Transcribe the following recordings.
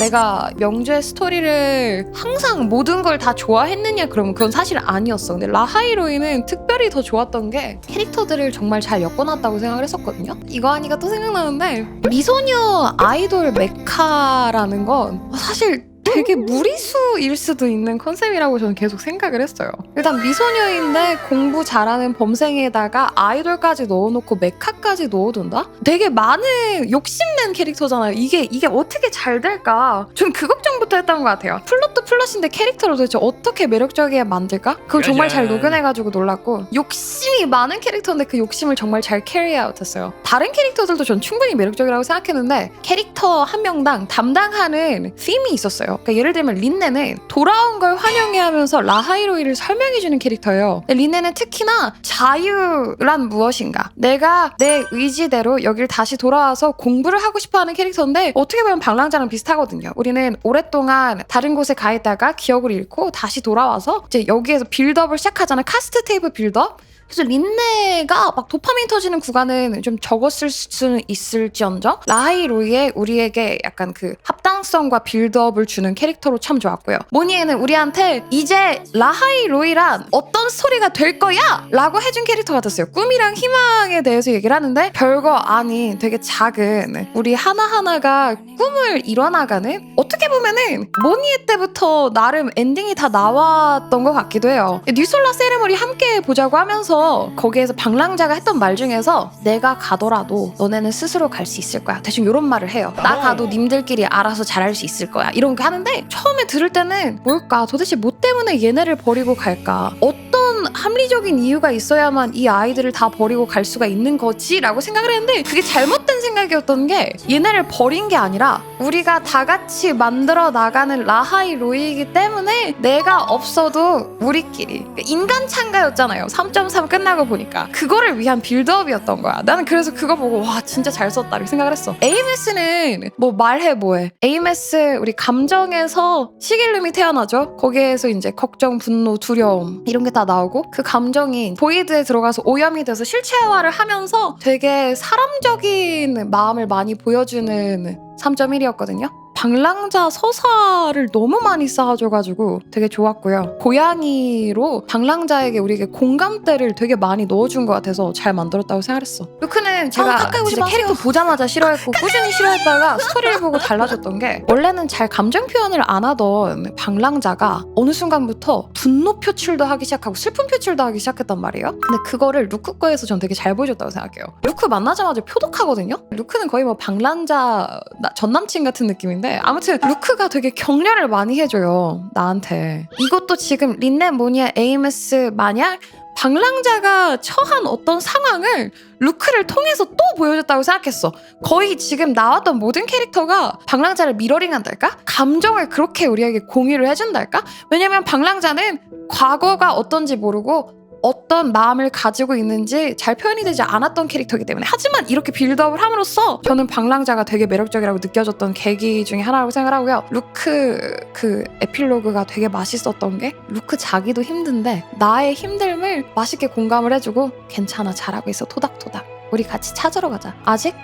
내가 명주의 스토리를 항상 모든 걸 다 좋아했느냐 그러면 그건 사실 아니었어. 근데 라하이로이는 특별히 더 좋았던 게 캐릭터들을 정말 잘 엮어놨다고 생각을 했었거든요. 이거 하니까 또 생각나는데 미소녀 아이돌 메카라는 건 사실 되게 무리수일 수도 있는 컨셉이라고 저는 계속 생각을 했어요. 일단 미소녀인데 공부 잘하는 범생에다가 아이돌까지 넣어놓고 메카까지 넣어둔다? 되게 많은 욕심낸 캐릭터잖아요. 이게 어떻게 잘 될까? 전 그 걱정부터 했던 것 같아요. 플롯도 플롯인데 캐릭터를 도대체 어떻게 매력적이게 만들까? 그걸 정말 잘 녹여내가지고 놀랐고, 욕심이 많은 캐릭터인데 그 욕심을 정말 잘 캐리아웃 했어요. 다른 캐릭터들도 전 충분히 매력적이라고 생각했는데 캐릭터 한 명당 담당하는 ธี임이 있었어요. 그러니까 예를 들면 린네는 돌아온 걸 환영해 하면서 라하이로이를 설명해주는 캐릭터예요. 근데 린네는 특히나 자유란 무엇인가, 내가 내 의지대로 여길 다시 돌아와서 공부를 하고 싶어하는 캐릭터인데 어떻게 보면 방랑자랑 비슷하거든요. 우리는 오랫동안 다른 곳에 가 있다가 기억을 잃고 다시 돌아와서 이제 여기에서 빌드업을 시작하잖아. 카스트 테이블 빌드업. 그래서 린네가 막 도파민 터지는 구간은 좀 적었을 수는 있을지언정 라하이로이의 우리에게 약간 그 합당성과 빌드업을 주는 캐릭터로 참 좋았고요. 모니에는 우리한테 이제 라하이로이란 어떤 스토리가 될 거야! 라고 해준 캐릭터 같았어요. 꿈이랑 희망에 대해서 얘기를 하는데 별거 아닌 되게 작은 우리 하나하나가 꿈을 이뤄나가는, 어떻게 보면은 모니에 때부터 나름 엔딩이 다 나왔던 것 같기도 해요. 뉴솔라 세레머니 함께 보자고 하면서 거기에서 방랑자가 했던 말 중에서 내가 가더라도 너네는 스스로 갈 수 있을 거야, 대충 이런 말을 해요. 나 가도 님들끼리 알아서 잘할 수 있을 거야, 이런 거 하는데 처음에 들을 때는 뭘까, 도대체 뭐 때문에 얘네를 버리고 갈까, 어떤 합리적인 이유가 있어야만 이 아이들을 다 버리고 갈 수가 있는 거지? 라고 생각을 했는데 그게 잘못된 생각이었던 게, 얘네를 버린 게 아니라 우리가 다 같이 만들어 나가는 라하이로이이기 때문에 내가 없어도 우리끼리, 인간 참가였잖아요. 3.3 끝나고 보니까 그거를 위한 빌드업이었던 거야. 나는 그래서 그거 보고 와 진짜 잘 썼다 이렇게 생각을 했어. AMS는 뭐 말해 뭐해, AMS 우리 감정에서 시길름이 태어나죠. 거기에서 이제 걱정, 분노, 두려움 이런 게 다 나오고, 그 감정이 보이드에 들어가서 오염이 돼서 실체화를 하면서 되게 사람적인 마음을 많이 보여주는 3.1이었거든요. 방랑자 서사를 너무 많이 쌓아줘가지고 되게 좋았고요. 고양이로 방랑자에게 우리에게 공감대를 되게 많이 넣어준 것 같아서 잘 만들었다고 생각했어. 루크는 제가 진짜 캐릭터 보자마자 싫어했고 꾸준히 싫어했다가 스토리를 보고 달라졌던 게, 원래는 잘 감정 표현을 안 하던 방랑자가 어느 순간부터 분노 표출도 하기 시작하고 슬픔 표출도 하기 시작했단 말이에요. 근데 그거를 루크 거에서 전 되게 잘 보여줬다고 생각해요. 루크 만나자마자 표독하거든요. 루크는 거의 뭐 방랑자 전남친 같은 느낌인데, 아무튼 루크가 되게 격려를 많이 해줘요, 나한테. 이것도 지금 린네, 모니아, AMS 마냥 방랑자가 처한 어떤 상황을 루크를 통해서 또 보여줬다고 생각했어. 거의 지금 나왔던 모든 캐릭터가 방랑자를 미러링한달까? 감정을 그렇게 우리에게 공유를 해준달까? 왜냐면 방랑자는 과거가 어떤지 모르고 어떤 마음을 가지고 있는지 잘 표현이 되지 않았던 캐릭터이기 때문에, 하지만 이렇게 빌드업을 함으로써 저는 방랑자가 되게 매력적이라고 느껴졌던 계기 중에 하나라고 생각하고요. 루크 그 에필로그가 되게 맛있었던 게, 루크 자기도 힘든데 나의 힘듦을 맛있게 공감을 해주고 괜찮아, 잘하고 있어, 토닥토닥, 우리 같이 찾으러 가자, 아직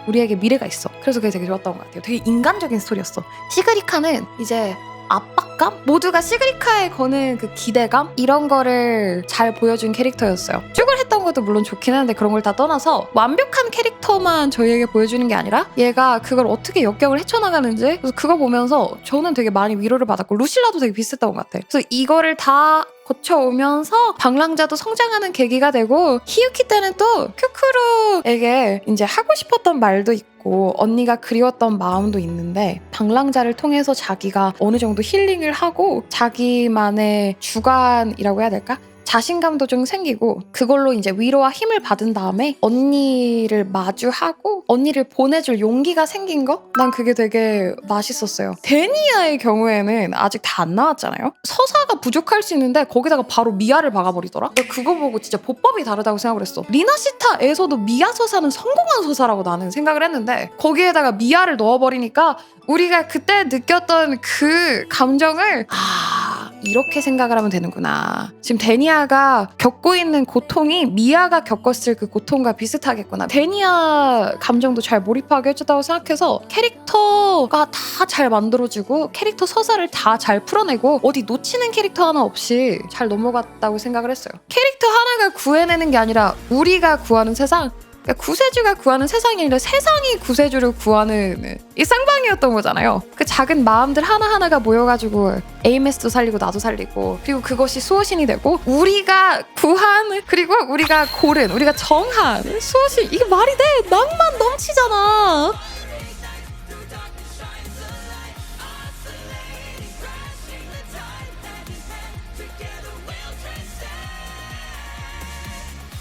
우리에게 미래가 있어. 그래서 그게 되게 좋았던 것 같아요. 되게 인간적인 스토리였어. 시그리카는 이제 압박감? 모두가 시그리카에 거는 그 기대감? 이런 거를 잘 보여준 캐릭터였어요. 쭈글 했던 것도 물론 좋긴 한데 그런 걸 다 떠나서 완벽한 캐릭터만 저희에게 보여주는 게 아니라 얘가 그걸 어떻게 역경을 헤쳐나가는지, 그래서 그거 보면서 저는 되게 많이 위로를 받았고, 루실라도 되게 비슷했던 것 같아. 그래서 이거를 다 거쳐오면서 방랑자도 성장하는 계기가 되고, 히유키 때는 또 큐쿠루에게 이제 하고 싶었던 말도 있고 언니가 그리웠던 마음도 있는데, 방랑자를 통해서 자기가 어느 정도 힐링을 하고 자기만의 주관이라고 해야 될까? 자신감도 좀 생기고, 그걸로 이제 위로와 힘을 받은 다음에 언니를 마주하고 언니를 보내줄 용기가 생긴 거? 난 그게 되게 맛있었어요. 데니아의 경우에는 아직 다 안 나왔잖아요. 서사가 부족할 수 있는데 거기다가 바로 미아를 박아버리더라. 그거 보고 진짜 보법이 다르다고 생각을 했어. 리나시타에서도 미아 서사는 성공한 서사라고 나는 생각을 했는데, 거기에다가 미아를 넣어버리니까 우리가 그때 느꼈던 그 감정을 이렇게 생각을 하면 되는구나. 지금 데니아가 겪고 있는 고통이 미아가 겪었을 그 고통과 비슷하겠구나. 데니아 감정도 잘 몰입하게 해줬다고 생각해서 캐릭터가 다 잘 만들어지고 캐릭터 서사를 다 잘 풀어내고 어디 놓치는 캐릭터 하나 없이 잘 넘어갔다고 생각을 했어요. 캐릭터 하나가 구해내는 게 아니라 우리가 구하는 세상, 그러니까 구세주가 구하는 세상이 아니라 세상이 구세주를 구하는 이 쌍방이었던 거잖아요. 그 작은 마음들 하나하나가 모여가지고 에이메스도 살리고 나도 살리고, 그리고 그것이 수호신이 되고 우리가 구한, 그리고 우리가 고른, 우리가 정한 수호신. 이게 말이 돼? 낭만 넘치잖아.